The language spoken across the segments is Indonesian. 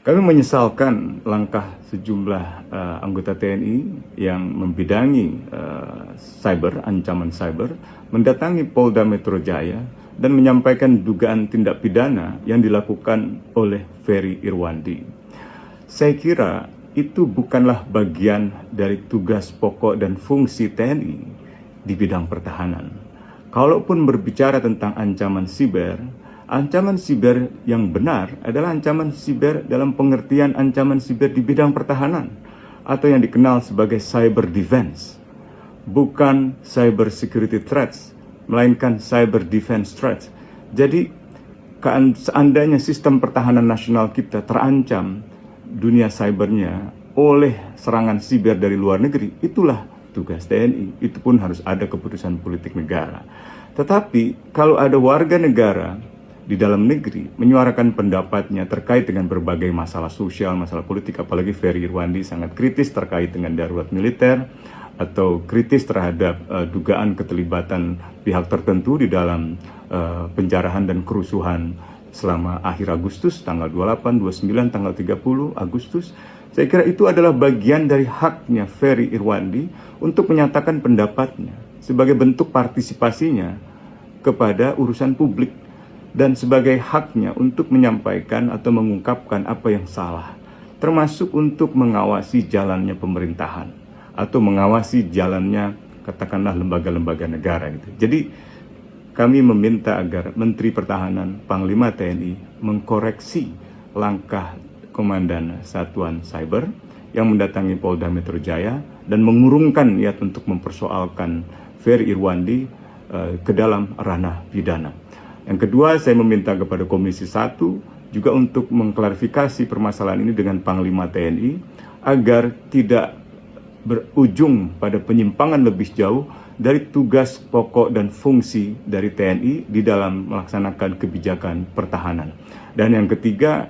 Kami menyesalkan langkah sejumlah anggota TNI yang membidangi ancaman cyber, mendatangi Polda Metro Jaya dan menyampaikan dugaan tindak pidana yang dilakukan oleh Ferry Irwandi. Saya kira itu bukanlah bagian dari tugas pokok dan fungsi TNI di bidang pertahanan. Kalaupun berbicara tentang ancaman siber yang benar adalah ancaman siber dalam pengertian ancaman siber di bidang pertahanan atau yang dikenal sebagai cyber defense. Bukan cyber security threats, melainkan cyber defense threats. Jadi seandainya sistem pertahanan nasional kita terancam dunia cybernya oleh serangan siber dari luar negeri, itulah tugas TNI. Itu pun harus ada keputusan politik negara. Tetapi kalau ada warga negara di dalam negeri menyuarakan pendapatnya terkait dengan berbagai masalah sosial, masalah politik, apalagi Ferry Irwandi sangat kritis terkait dengan darurat militer atau kritis terhadap dugaan keterlibatan pihak tertentu di dalam penjarahan dan kerusuhan selama akhir Agustus, tanggal 28, 29, tanggal 30 Agustus. Saya kira itu adalah bagian dari haknya Ferry Irwandi untuk menyatakan pendapatnya sebagai bentuk partisipasinya kepada urusan publik dan sebagai haknya untuk menyampaikan atau mengungkapkan apa yang salah, termasuk untuk mengawasi jalannya pemerintahan atau mengawasi jalannya katakanlah lembaga-lembaga negara gitu. Jadi kami meminta agar Menteri Pertahanan, Panglima TNI mengkoreksi langkah Komandan Satuan Cyber yang mendatangi Polda Metro Jaya dan mengurungkan niat untuk mempersoalkan Ferry Irwandi ke dalam ranah pidana. Yang kedua, saya meminta kepada Komisi 1 juga untuk mengklarifikasi permasalahan ini dengan Panglima TNI agar tidak berujung pada penyimpangan lebih jauh dari tugas pokok dan fungsi dari TNI di dalam melaksanakan kebijakan pertahanan. Dan yang ketiga,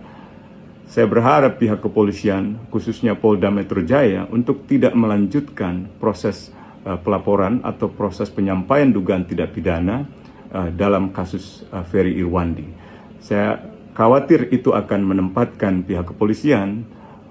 saya berharap pihak kepolisian, khususnya Polda Metro Jaya, untuk tidak melanjutkan proses pelaporan atau proses penyampaian dugaan tindak pidana dalam kasus Ferry Irwandi. Saya khawatir itu akan menempatkan pihak kepolisian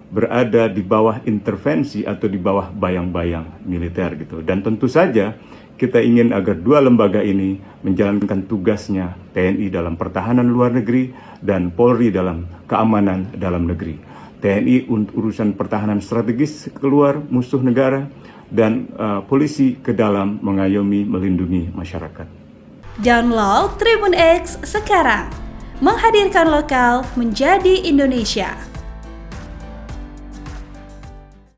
berada di bawah intervensi atau di bawah bayang-bayang militer gitu. Dan tentu saja kita ingin agar dua lembaga ini menjalankan tugasnya, TNI dalam pertahanan luar negeri dan Polri dalam keamanan dalam negeri. TNI untuk urusan pertahanan strategis keluar musuh negara dan polisi ke dalam mengayomi melindungi masyarakat. Download Tribun X sekarang, menghadirkan lokal menjadi Indonesia.